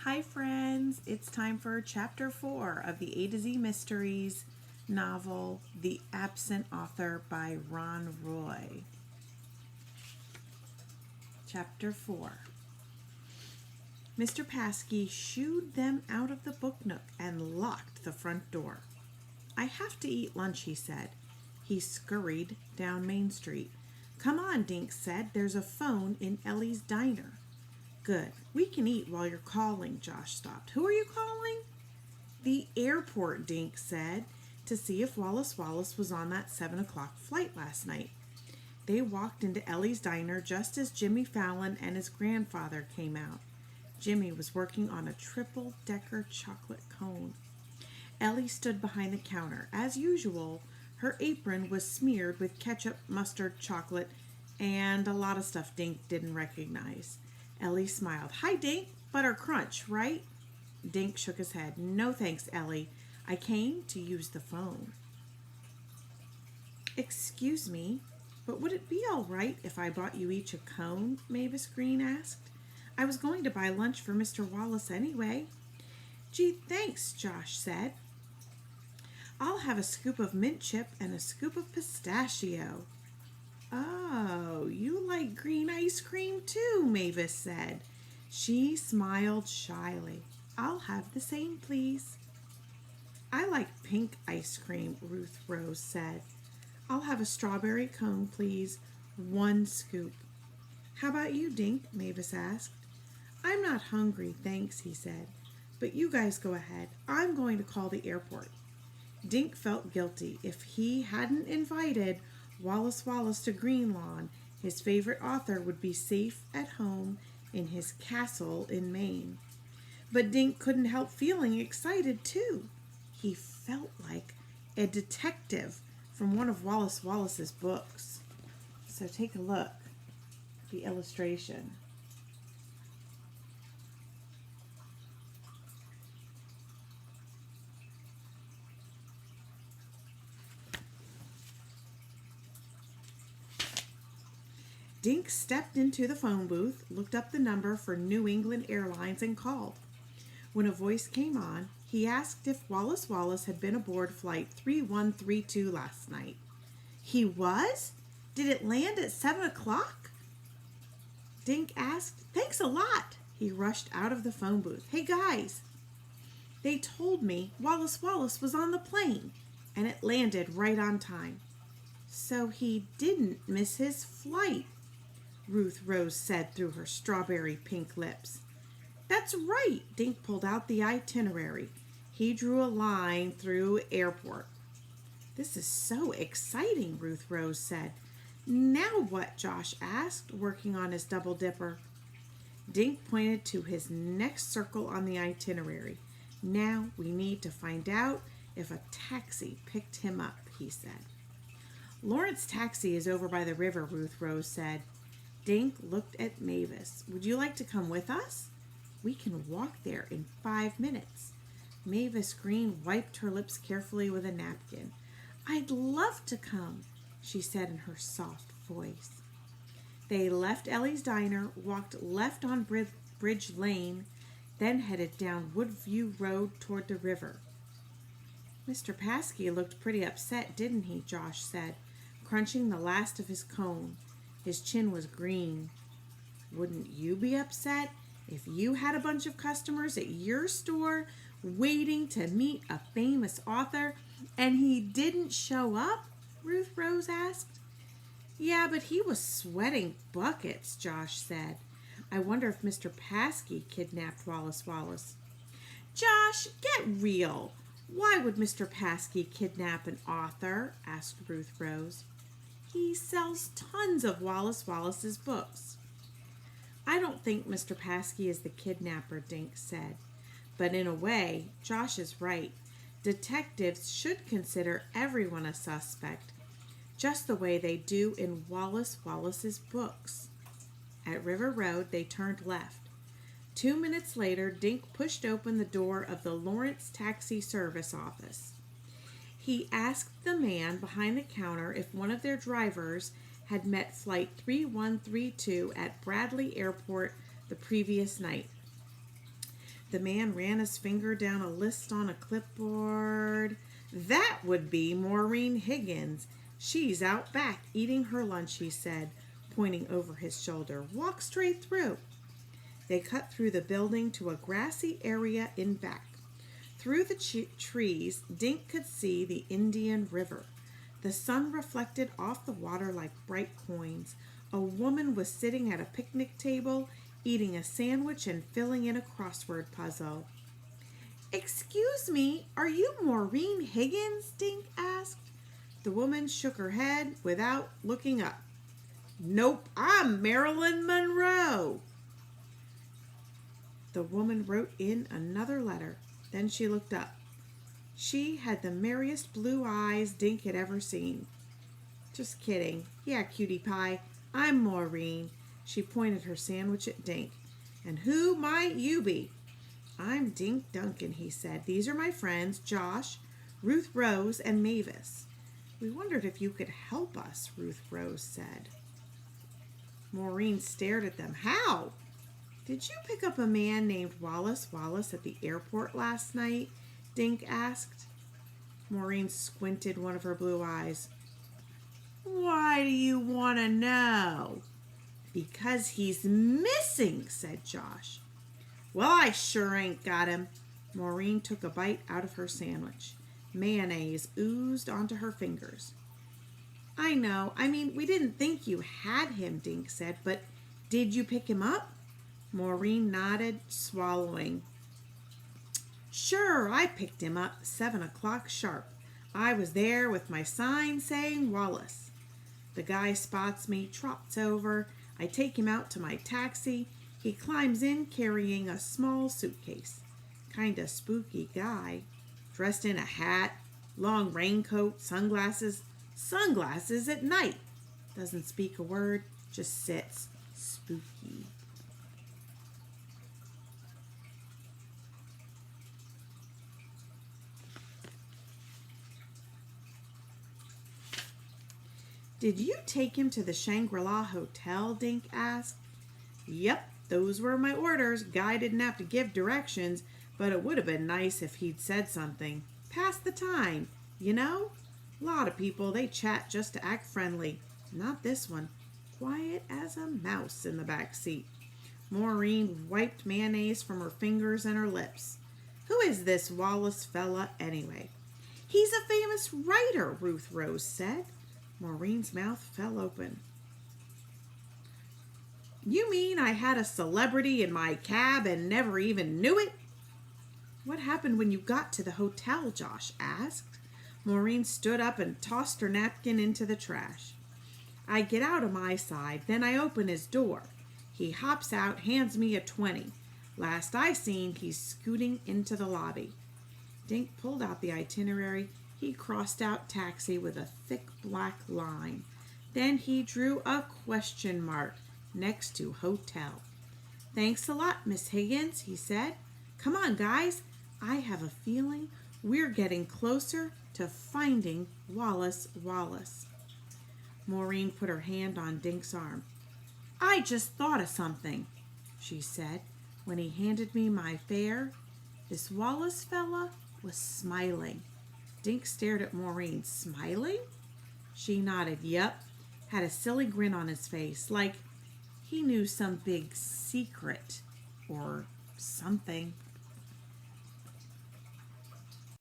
Hi friends, it's time for Chapter 4 of the A to Z Mysteries novel, The Absent Author by Ron Roy. Chapter 4. Mr. Paskey shooed them out of the book nook and locked the front door. "I have to eat lunch," he said. He scurried down Main Street. "Come on," Dink said. "There's a phone in Ellie's diner." "Good. We can eat while you're calling." Josh stopped. "Who are you calling?" "The airport," Dink said, "to see if Wallace Wallace was on that 7 o'clock flight last night." They walked into Ellie's diner just as Jimmy Fallon and his grandfather came out. Jimmy was working on a triple-decker chocolate cone. Ellie stood behind the counter. As usual, her apron was smeared with ketchup, mustard, chocolate, and a lot of stuff Dink didn't recognize. Ellie smiled. "Hi, Dink. Butter crunch, right?" Dink shook his head. "No thanks, Ellie. I came to use the phone." "Excuse me, but would it be all right if I bought you each a cone?" Mavis Green asked. "I was going to buy lunch for Mr. Wallace anyway." "Gee, thanks," Josh said. "I'll have a scoop of mint chip and a scoop of pistachio." "Oh, you like green ice cream too," Mavis said. She smiled shyly. "I'll have the same, please." "I like pink ice cream," Ruth Rose said. "I'll have a strawberry cone, please. 1 scoop." "How about you, Dink?" Mavis asked. "I'm not hungry, thanks," he said. "But you guys go ahead. I'm going to call the airport." Dink felt guilty. If he hadn't invited Wallace Wallace to Greenlawn, his favorite author would be safe at home in his castle in Maine. But Dink couldn't help feeling excited too. He felt like a detective from one of Wallace Wallace's books. So take a look at the illustration. Dink stepped into the phone booth, looked up the number for New England Airlines, and called. When a voice came on, he asked if Wallace Wallace had been aboard flight 3132 last night. "He was? Did it land at 7 o'clock? Dink asked. "Thanks a lot." He rushed out of the phone booth. "Hey guys, they told me Wallace Wallace was on the plane, and it landed right on time." "So he didn't miss his flight," Ruth Rose said through her strawberry pink lips. "That's right." Dink pulled out the itinerary. He drew a line through airport. "This is so exciting," Ruth Rose said. "Now what?" Josh asked, working on his double dipper. Dink pointed to his next circle on the itinerary. "Now we need to find out if a taxi picked him up," he said. "Lawrence Taxi is over by the river," Ruth Rose said. Dink looked at Mavis. "Would you like to come with us? We can walk there in 5 minutes." Mavis Green wiped her lips carefully with a napkin. "I'd love to come," she said in her soft voice. They left Ellie's diner, walked left on Bridge Lane, then headed down Woodview Road toward the river. "Mr. Paskey looked pretty upset, didn't he?" Josh said, crunching the last of his cone. His chin was green. "Wouldn't you be upset if you had a bunch of customers at your store waiting to meet a famous author and he didn't show up?" Ruth Rose asked. "Yeah, but he was sweating buckets," Josh said. "I wonder if Mr. Paskey kidnapped Wallace Wallace." "Josh, get real. Why would Mr. Paskey kidnap an author?" asked Ruth Rose. "He sells tons of Wallace Wallace's books." "I don't think Mr. Paskey is the kidnapper," Dink said. "But in a way, Josh is right. Detectives should consider everyone a suspect, just the way they do in Wallace Wallace's books." At River Road, they turned left. 2 minutes later, Dink pushed open the door of the Lawrence Taxi Service office. He asked the man behind the counter if one of their drivers had met Flight 3132 at Bradley Airport the previous night. The man ran his finger down a list on a clipboard. That would be Maureen Higgins. She's out back eating her lunch, he said, pointing over his shoulder. Walk straight through. They cut through the building to a grassy area in back. Through the trees, Dink could see the Indian River. The sun reflected off the water like bright coins. A woman was sitting at a picnic table, eating a sandwich and filling in a crossword puzzle. Excuse me, are you Maureen Higgins? Dink asked. The woman shook her head without looking up. Nope, I'm Marilyn Monroe. The woman wrote in another letter. Then she looked up. She had the merriest blue eyes Dink had ever seen. Just kidding. Yeah, cutie pie, I'm Maureen. She pointed her sandwich at Dink. And who might you be? I'm Dink Duncan, he said. These are my friends, Josh, Ruth Rose, and Mavis. We wondered if you could help us, Ruth Rose said. Maureen stared at them. How? Did you pick up a man named Wallace Wallace at the airport last night? Dink asked. Maureen squinted one of her blue eyes. Why do you want to know? Because he's missing, said Josh. Well, I sure ain't got him. Maureen took a bite out of her sandwich. Mayonnaise oozed onto her fingers. I know. We didn't think you had him, Dink said, but did you pick him up? Maureen nodded, swallowing. Sure, I picked him up 7 o'clock sharp. I was there with my sign saying Wallace. The guy spots me, trots over. I take him out to my taxi. He climbs in carrying a small suitcase. Kinda spooky guy. Dressed in a hat, long raincoat, sunglasses. Sunglasses at night. Doesn't speak a word, just sits. Spooky. Did you take him to the Shangri-La Hotel? Dink asked. Yep, those were my orders. Guy didn't have to give directions, but it would have been nice if he'd said something. Pass the time, you know? A lot of people, they chat just to act friendly. Not this one. Quiet as a mouse in the back seat. Maureen wiped mayonnaise from her fingers and her lips. Who is this Wallace fella anyway? He's a famous writer, Ruth Rose said. Maureen's mouth fell open. You mean I had a celebrity in my cab and never even knew it? What happened when you got to the hotel? Josh asked. Maureen stood up and tossed her napkin into the trash. I get out of my side, then I open his door. He hops out, hands me a 20. Last I seen, he's scooting into the lobby. Dink pulled out the itinerary. He crossed out taxi with a thick black line. Then he drew a question mark next to hotel. Thanks a lot, Miss Higgins, he said. Come on, guys. I have a feeling we're getting closer to finding Wallace Wallace. Maureen put her hand on Dink's arm. I just thought of something, she said. When he handed me my fare, this Wallace fella was smiling. Dink stared at Maureen. Smiling? She nodded. Yep. Had a silly grin on his face, like he knew some big secret or something.